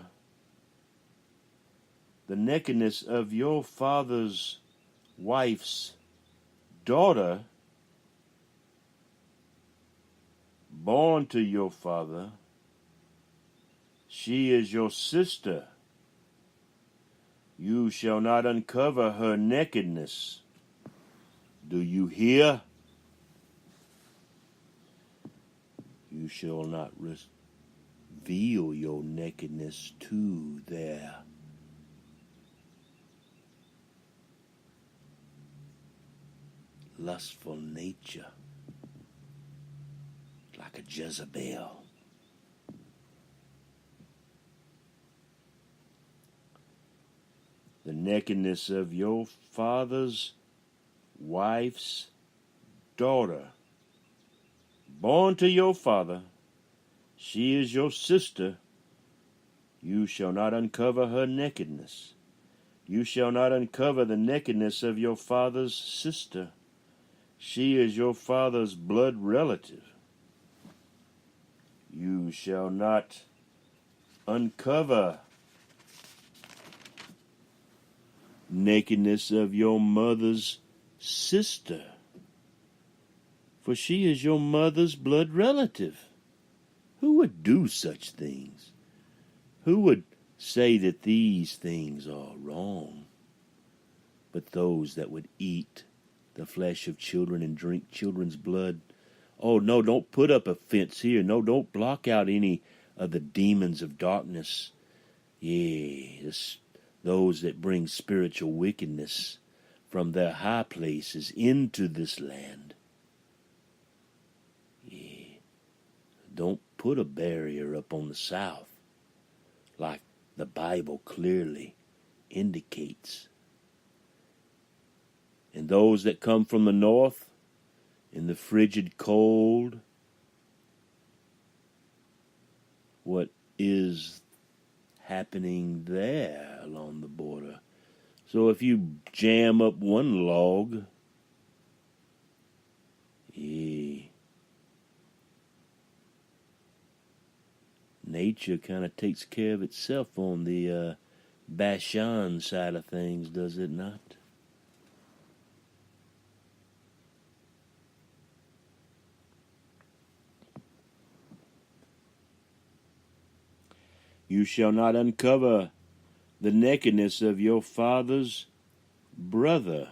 the nakedness of your father's wife's daughter, born to your father, she is your sister. You shall not uncover her nakedness. Do you hear? You shall not reveal your nakedness to their lustful nature, like a Jezebel. The nakedness of your father's wife's daughter, born to your father, she is your sister. You shall not uncover her nakedness. You shall not uncover the nakedness of your father's sister. She is your father's blood relative. You shall not uncover nakedness of your mother's sister, for she is your mother's blood relative. Who would do such things? Who would say that these things are wrong? But those that would eat the flesh of children and drink children's blood. Oh, no, don't put up a fence here. No, don't block out any of the demons of darkness. Yes, those that bring spiritual wickedness from their high places into this land. Yeah, don't put a barrier up on the south like the Bible clearly indicates. And those that come from the north, in the frigid cold, what is happening there along the border? So if you jam up one log, nature kind of takes care of itself on the Bashan side of things, does it not? You shall not uncover the nakedness of your father's brother.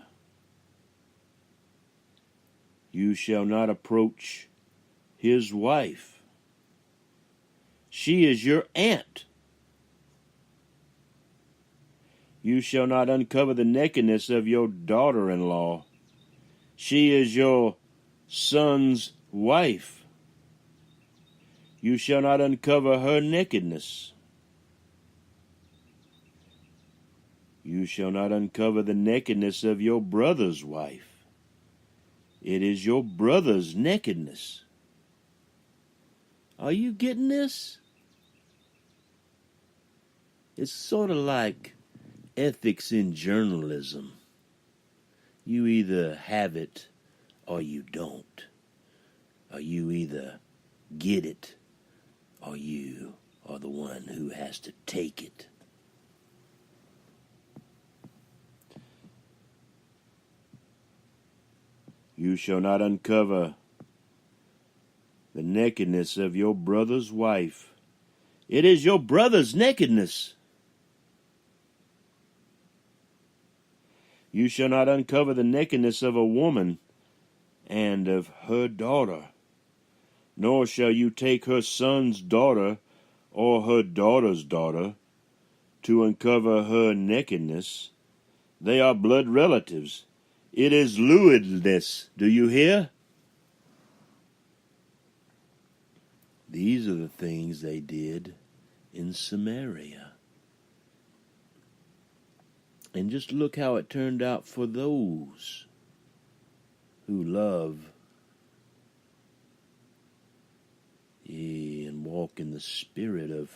You shall not approach his wife. She is your aunt. You shall not uncover the nakedness of your daughter-in-law. She is your son's wife. You shall not uncover her nakedness. You shall not uncover the nakedness of your brother's wife. It is your brother's nakedness. Are you getting this? It's sort of like ethics in journalism. You either have it or you don't. Or you either get it or you are the one who has to take it. You shall not uncover the nakedness of your brother's wife. It is your brother's nakedness. You shall not uncover the nakedness of a woman and of her daughter, nor shall you take her son's daughter or her daughter's daughter to uncover her nakedness. They are blood relatives. It is lewdness. Do you hear? These are the things they did in Samaria. And just look how it turned out for those who love and walk in the spirit of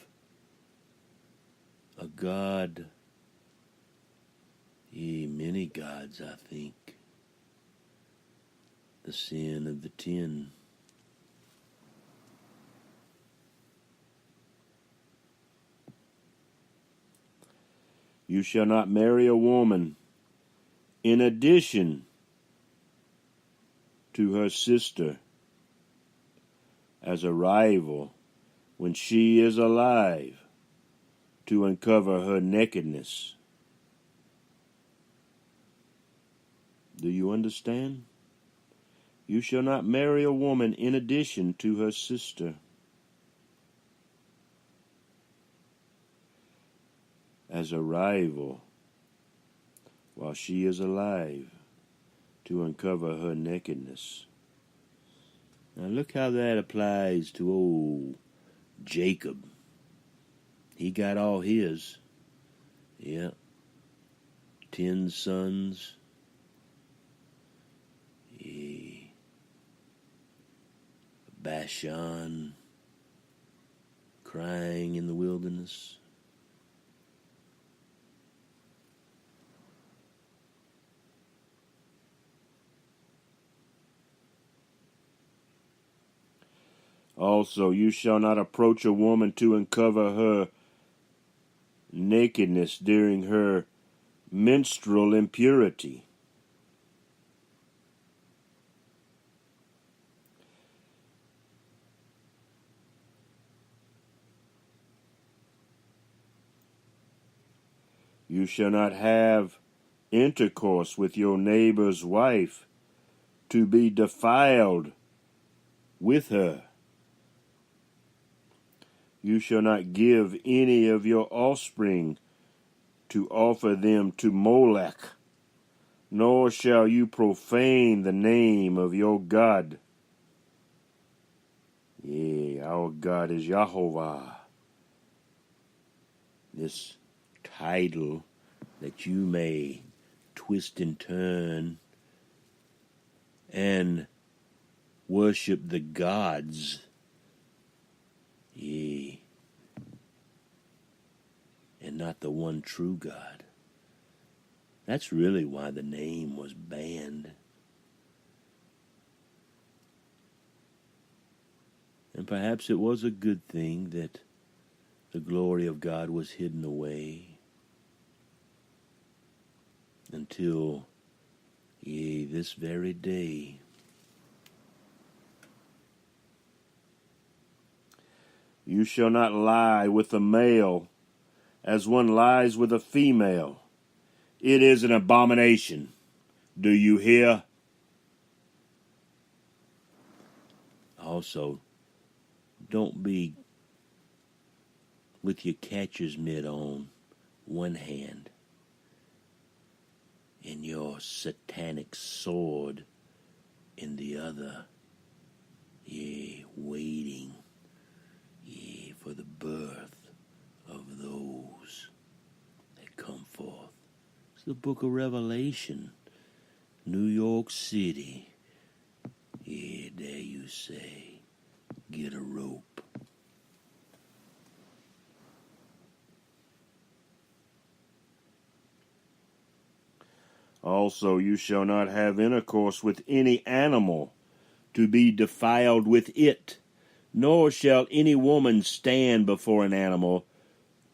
a God, many gods, I think. The sin of the 10. You shall not marry a woman in addition to her sister as a rival when she is alive to uncover her nakedness. Do you understand? You shall not marry a woman in addition to her sister as a rival while she is alive to uncover her nakedness. Now look how that applies to old Jacob. He got all his. 10 sons. Bashan, crying in the wilderness. Also, you shall not approach a woman to uncover her nakedness during her menstrual impurity. You shall not have intercourse with your neighbor's wife, to be defiled with her. You shall not give any of your offspring to offer them to Molech, nor shall you profane the name of your God. Yea, our God is Jehovah. This title that you may twist and turn and worship the gods, yea, and not the one true God. That's really why the name was banned. And perhaps it was a good thing that the glory of God was hidden away until, yea, this very day. You shall not lie with a male as one lies with a female. It is an abomination. Do you hear? Also, don't be with your catcher's mitt on one hand and your satanic sword in the other, yea, waiting, yea, for the birth of those that come forth. It's the book of Revelation, New York City. Yeah, there you say, get a rope. Also, you shall not have intercourse with any animal to be defiled with it, nor shall any woman stand before an animal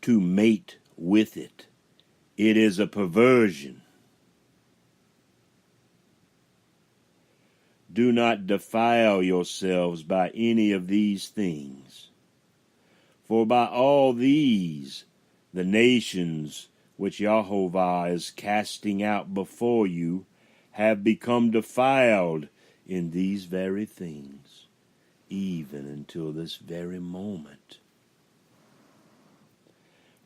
to mate with it. It is a perversion. Do not defile yourselves by any of these things. For by all these the nations which Jehovah is casting out before you have become defiled in these very things, even until this very moment.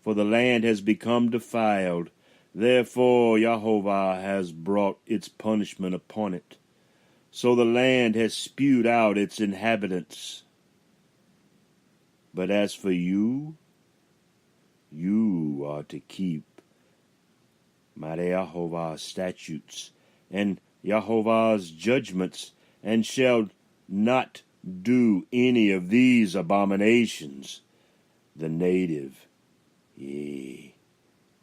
For the land has become defiled, therefore Jehovah has brought its punishment upon it. So the land has spewed out its inhabitants. But as for you, you are to keep my Jehovah's statutes and Jehovah's judgments, and shall not do any of these abominations, the native, yea,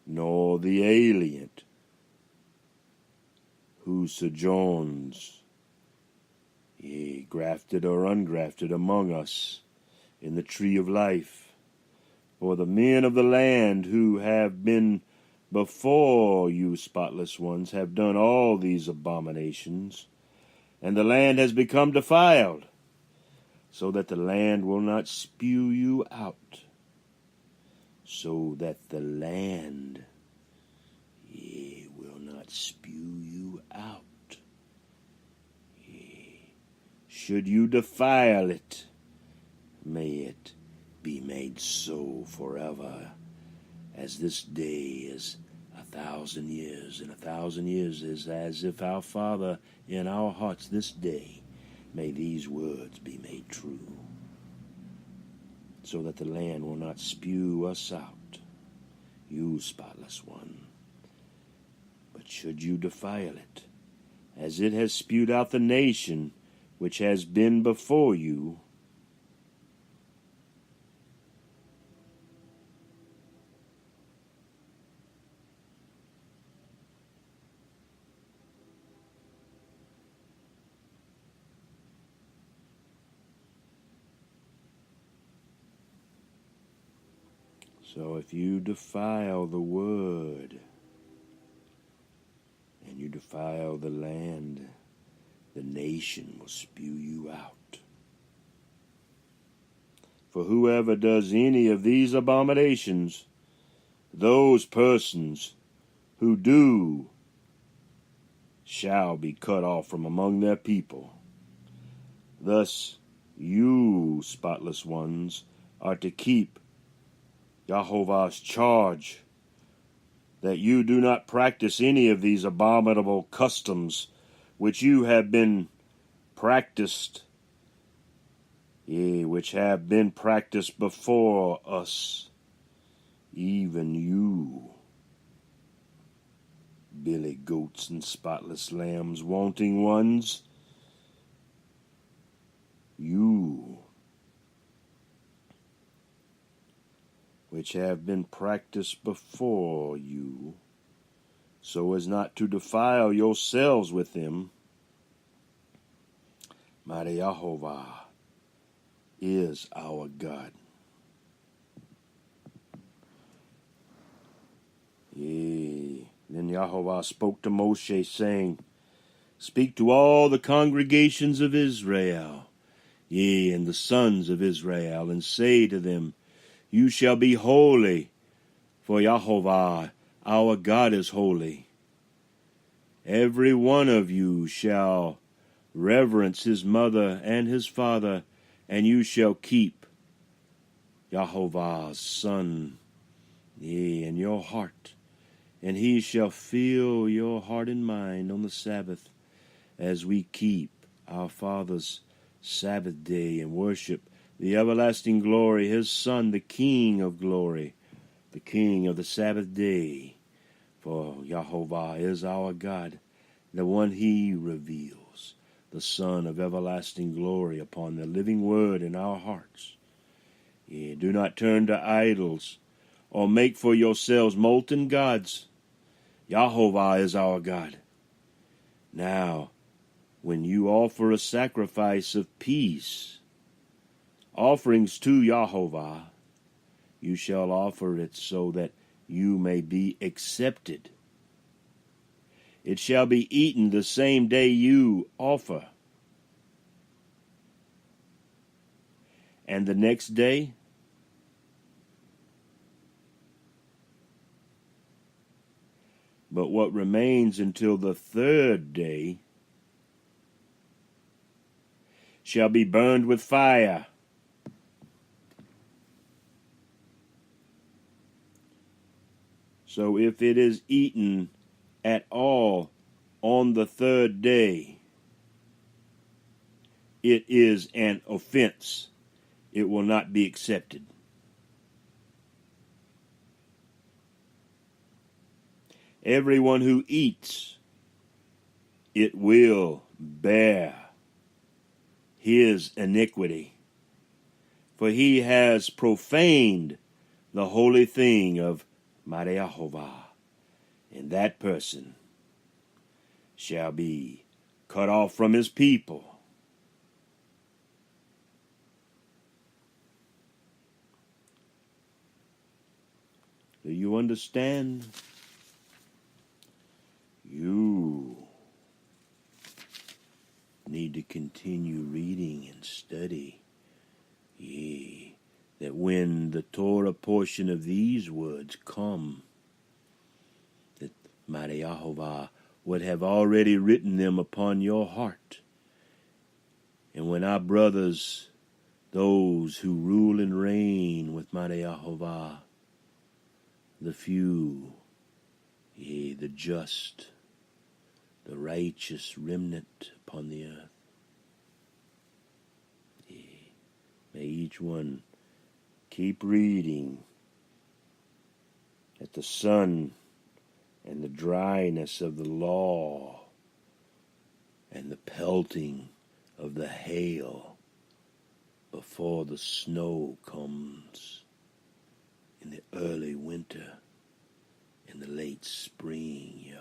nor the alien who sojourns, yea, grafted or ungrafted among us in the tree of life, or the men of the land who have been before you, spotless ones, have done all these abominations, and the land has become defiled, so that the land will not spew you out, so that the land, yea, will not spew you out. Should you defile it, may it be made so forever, as this day is 1,000 years, and 1,000 years is as if our Father in our hearts this day. May these words be made true, so that the land will not spew us out, you spotless one. But should you defile it, as it has spewed out the nation which has been before you, So if you defile the word, and you defile the land, the nation will spew you out. For whoever does any of these abominations, those persons who do shall be cut off from among their people. Thus you, spotless ones, are to keep Jehovah's charge, that you do not practice any of these abominable customs which you have been practiced, which have been practiced before us, even you, billy goats and spotless lambs, wanting ones, you, which have been practiced before you, so as not to defile yourselves with them. Mighty Jehovah is our God. Then Jehovah spoke to Moshe, saying, Speak to all the congregations of Israel, and the sons of Israel, and say to them, You shall be holy, for Jehovah our God is holy. Every one of you shall reverence his mother and his father, and you shall keep Jehovah's son, in your heart. And he shall fill your heart and mind on the Sabbath, as we keep our Father's Sabbath day and worship the everlasting glory, his Son, the King of glory, the King of the Sabbath day. For Jehovah is our God, the one he reveals, the Son of everlasting glory upon the living word in our hearts. Do not turn to idols, or make for yourselves molten gods. Jehovah is our God. Now, when you offer a sacrifice of peace, offerings to Jehovah, you shall offer it so that you may be accepted. It shall be eaten the same day you offer. And the next day, but what remains until the third day shall be burned with fire. So if it is eaten at all on the third day, it is an offense. It will not be accepted. Everyone who eats, it will bear his iniquity, for he has profaned the holy thing of Mighty Jehovah, and that person shall be cut off from his people. Do you understand? You need to continue reading and study. That when the Torah portion of these words come, that Mighty Jehovah would have already written them upon your heart. And when our brothers, those who rule and reign with Mighty Jehovah, the few, the just, the righteous remnant upon the earth, may each one keep reading that the sun and the dryness of the law and the pelting of the hail before the snow comes in the early winter, in the late spring,